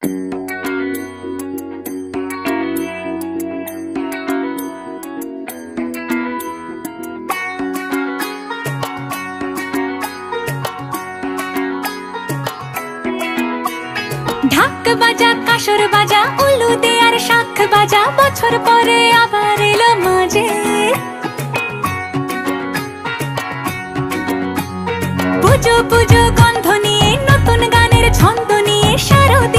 ঢাক বাজা কাসর বাজা উলু দে আর শাখ বাজা, বছর পরে আবার এলো মাঝে। পুজো পুজো গন্ধ নিয়ে নতুন গানের ছন্দ নিয়ে শারদ